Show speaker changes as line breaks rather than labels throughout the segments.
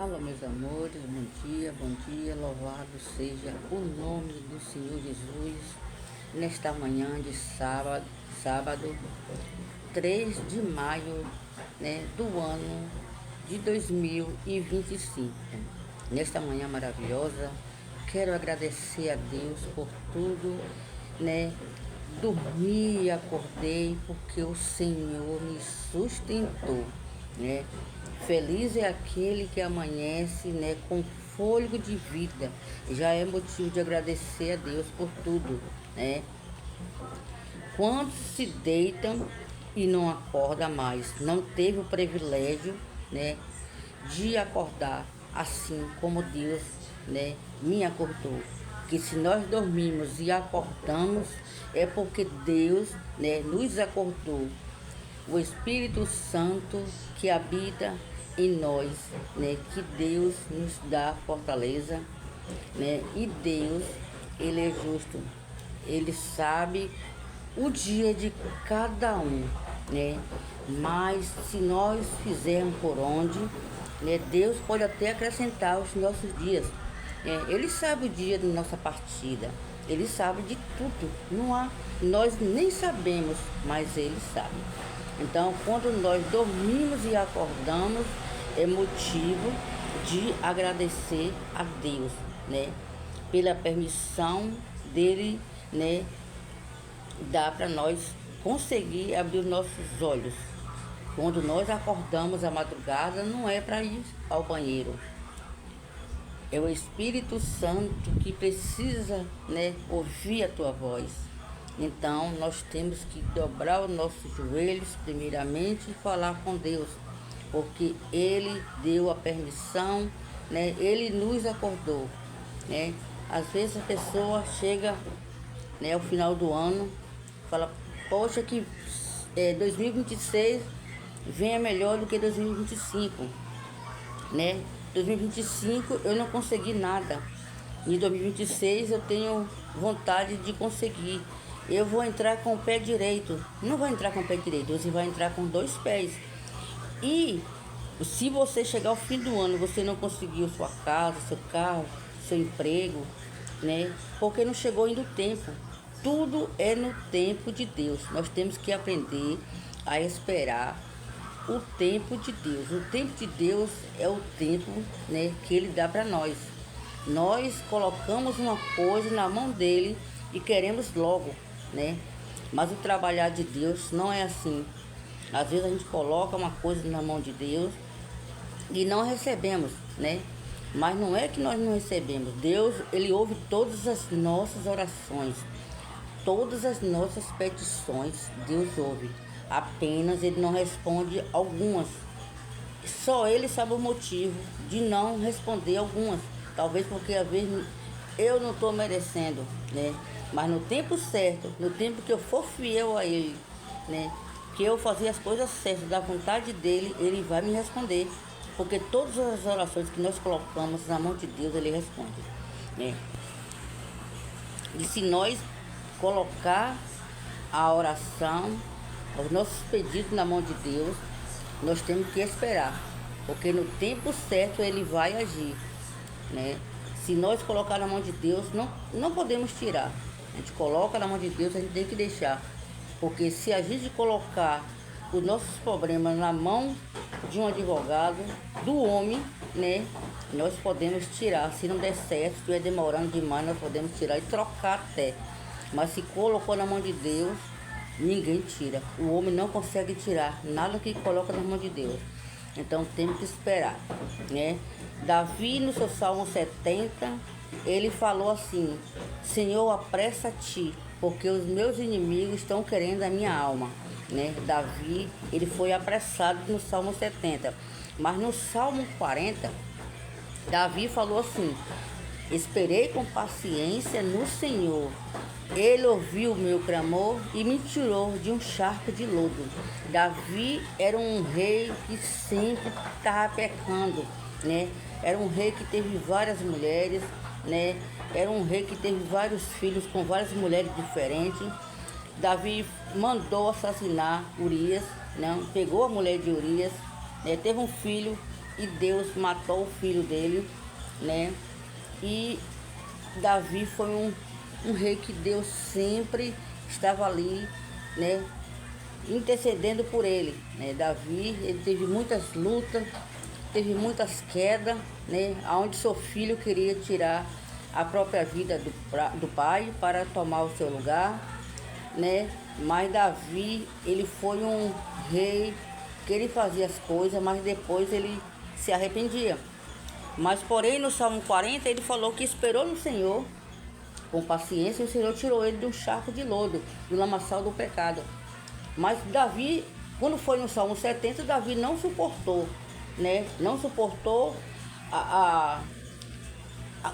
Alô, meus amores, bom dia, louvado seja o nome do Senhor Jesus, nesta manhã de sábado 3 de maio, do ano de 2025. Nesta manhã maravilhosa, quero agradecer a Deus por tudo, Dormi e acordei porque o Senhor me sustentou, né? Feliz é aquele que amanhece, com fôlego de vida. Já é motivo de agradecer a Deus por tudo, né? Quantos se deitam e não acorda mais, não teve o privilégio, de acordar assim como Deus, me acordou. Que se nós dormimos e acordamos, é porque Deus, nos acordou. O Espírito Santo que habita em nós, que Deus nos dá fortaleza, e Deus, Ele é justo, Ele sabe o dia de cada um, mas se nós fizermos por onde, Deus pode até acrescentar os nossos dias. Ele sabe o dia da nossa partida, Ele sabe de tudo. Nós nem sabemos, mas Ele sabe. Então, quando nós dormimos e acordamos, é motivo de agradecer a Deus, pela permissão dele, dar para nós conseguir abrir os nossos olhos. Quando nós acordamos à madrugada, não é para ir ao banheiro. É o Espírito Santo que precisa, ouvir a tua voz. Então, nós temos que dobrar os nossos joelhos, primeiramente, e falar com Deus, porque Ele deu a permissão, Ele nos acordou, Às vezes a pessoa chega, ao final do ano, fala, poxa, que 2026 venha melhor do que 2025, 2025 eu não consegui nada. Em 2026 eu tenho vontade de conseguir. Eu vou entrar com o pé direito. Não vai entrar com o pé direito, você vai entrar com 2 pés. E se você chegar ao fim do ano, você não conseguiu sua casa, seu carro, seu emprego, porque não chegou ainda o tempo. Tudo é no tempo de Deus. Nós temos que aprender a esperar o tempo de Deus. O tempo de Deus é o tempo, que Ele dá para nós. Nós colocamos uma coisa na mão dele e queremos logo, Mas o trabalhar de Deus não é assim. Às vezes a gente coloca uma coisa na mão de Deus e não recebemos, Mas não é que nós não recebemos. Deus, Ele ouve todas as nossas orações, todas as nossas petições, Deus ouve. Apenas Ele não responde algumas. Só Ele sabe o motivo de não responder algumas. Talvez porque às vezes eu não estou merecendo, Mas no tempo certo, no tempo que eu for fiel a Ele, que eu fazer as coisas certas da vontade dEle, Ele vai me responder. Porque todas as orações que nós colocamos na mão de Deus, Ele responde, E se nós colocar a oração, os nossos pedidos na mão de Deus, nós temos que esperar, porque no tempo certo Ele vai agir, Se nós colocar na mão de Deus, não podemos tirar. A gente coloca na mão de Deus, a gente tem que deixar, porque se a gente colocar os nossos problemas na mão de um advogado, do homem, nós podemos tirar. Se não der certo, se estiver demorando demais, nós podemos tirar e trocar até. Mas se colocou na mão de Deus, ninguém tira. O homem não consegue tirar nada que coloca na mão de Deus. Então temos que esperar, Davi, no seu Salmo 70, ele falou assim: Senhor, apressa-te, porque os meus inimigos estão querendo a minha alma, Davi, ele foi apressado no Salmo 70. Mas no Salmo 40, Davi falou assim: esperei com paciência no Senhor. Ele ouviu o meu clamor e me tirou de um charco de lodo. Davi era um rei que sempre estava pecando, Era um rei que teve várias mulheres, Era um rei que teve vários filhos com várias mulheres diferentes. Davi mandou assassinar Urias, pegou a mulher de Urias, teve um filho e Deus matou o filho dele, né? E Davi foi um rei que Deus sempre estava ali, né? Intercedendo por ele, né? Davi, ele teve muitas lutas, teve muitas quedas, né? Onde seu filho queria tirar a própria vida do pai para tomar o seu lugar, né? Mas Davi, ele foi um rei que ele fazia as coisas, mas depois ele se arrependia. Mas porém no Salmo 40 ele falou que esperou no Senhor com paciência e o Senhor tirou ele de um charco de lodo, do lamaçal do pecado. Mas Davi, quando foi no Salmo 70, Davi não suportou, né? Não suportou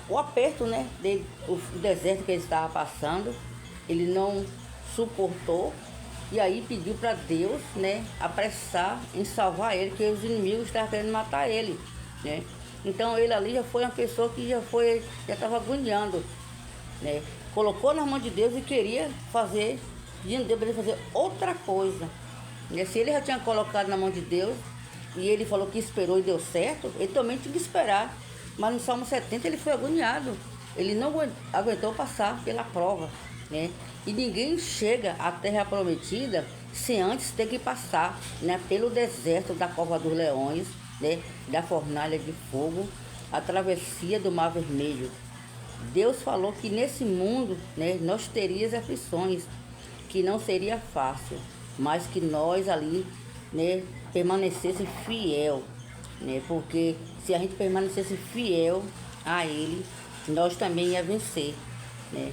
o aperto, né? O deserto que ele estava passando. Ele não suportou e aí pediu para Deus, né? Apressar em salvar ele, que os inimigos estavam querendo matar ele, né? Então ele ali já foi uma pessoa que já estava agoniando, né? Colocou na mão de Deus e queria fazer, pedindo Deus para ele fazer outra coisa, né? Se ele já tinha colocado na mão de Deus e ele falou que esperou e deu certo, ele também tinha que esperar. Mas no Salmo 70 ele foi agoniado, ele não aguentou passar pela prova, né? E ninguém chega à terra prometida sem antes ter que passar, né, pelo deserto da cova dos leões, né, da fornalha de fogo, a travessia do mar vermelho. Deus falou que nesse mundo, né, nós teríamos aflições, que não seria fácil, mas que nós ali, né, permanecesse fiel, né, porque se a gente permanecesse fiel a Ele, nós também ia vencer, né?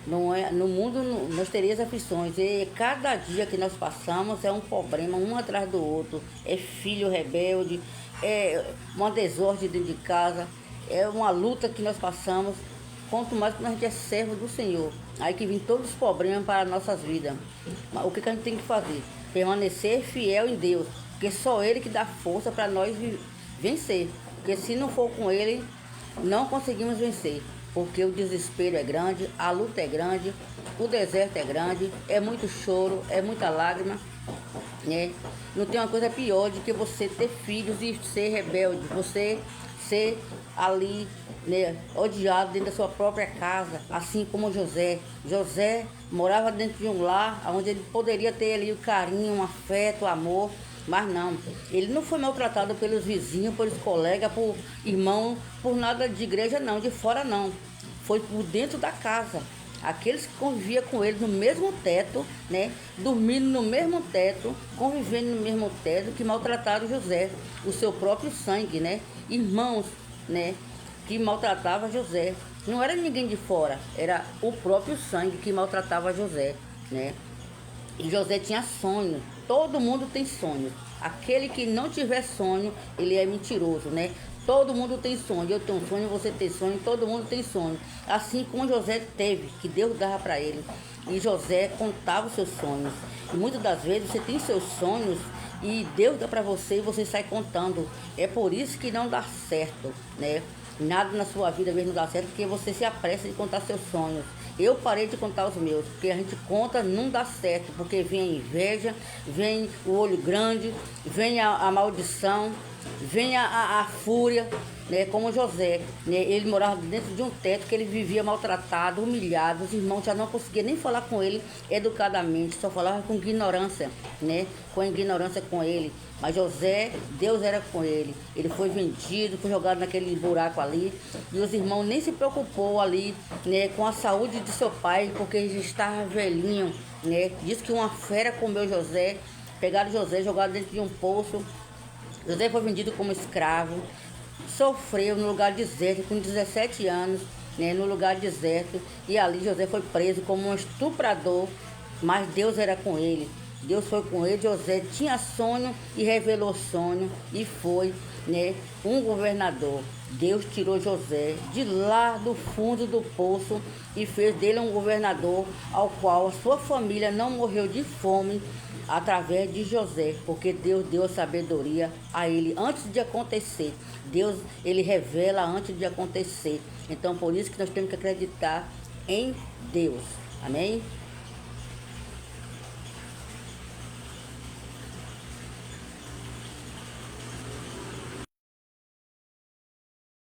Não é, no mundo nós teríamos aflições e cada dia que nós passamos é um problema um atrás do outro, é filho rebelde, é uma desordem dentro de casa, é uma luta que nós passamos, quanto mais que a gente é servo do Senhor, aí que vem todos os problemas para as nossas vidas. Mas o que a gente tem que fazer? Permanecer fiel em Deus, porque só Ele que dá força para nós vencer, porque se não for com Ele, não conseguimos vencer. Porque o desespero é grande, a luta é grande, o deserto é grande, é muito choro, é muita lágrima, né? Não tem uma coisa pior do que você ter filhos e ser rebelde, você ser ali, né, odiado dentro da sua própria casa, assim como José. José morava dentro de um lar onde ele poderia ter ali o carinho, um afeto, o amor, mas não, ele não foi maltratado pelos vizinhos, pelos colegas, por irmão, por nada de igreja não, de fora não. Foi por dentro da casa. Aqueles que conviviam com ele no mesmo teto, né? Dormindo no mesmo teto, convivendo no mesmo teto, que maltrataram José, o seu próprio sangue, né? Irmãos, né? Que maltratava José. Não era ninguém de fora, era o próprio sangue que maltratava José, né? E José tinha sonho. Todo mundo tem sonho. Aquele que não tiver sonho, ele é mentiroso, né? Todo mundo tem sonho. Eu tenho sonho, você tem sonho, todo mundo tem sonho. Assim como José teve, que Deus dava para ele. E José contava os seus sonhos. E muitas das vezes você tem seus sonhos e Deus dá para você e você sai contando. É por isso que não dá certo, né? Nada na sua vida mesmo dá certo, porque você se apressa de contar seus sonhos. Eu parei de contar os meus, porque a gente conta, não dá certo, porque vem a inveja, vem o olho grande, vem a maldição, vem a fúria, né? Como José, né? Ele morava dentro de um teto que ele vivia maltratado, humilhado, os irmãos já não conseguiam nem falar com ele educadamente, só falava com ignorância, né? Com ignorância com ele. Mas José, Deus era com ele. Ele foi vendido, foi jogado naquele buraco ali. E os irmãos nem se preocupou ali, né, com a saúde de seu pai, porque ele já estava velhinho, né? Diz que uma fera comeu José, pegaram José, jogaram dentro de um poço. José foi vendido como escravo, sofreu no lugar deserto com 17 anos, né, no lugar deserto. E ali José foi preso como um estuprador, mas Deus era com ele. Deus foi com ele. José tinha sonho e revelou sonho e foi, né, um governador. Deus tirou José de lá do fundo do poço e fez dele um governador, ao qual a sua família não morreu de fome através de José, porque Deus deu a sabedoria a ele antes de acontecer. Deus, ele revela antes de acontecer. Então, por isso que nós temos que acreditar em Deus. Amém?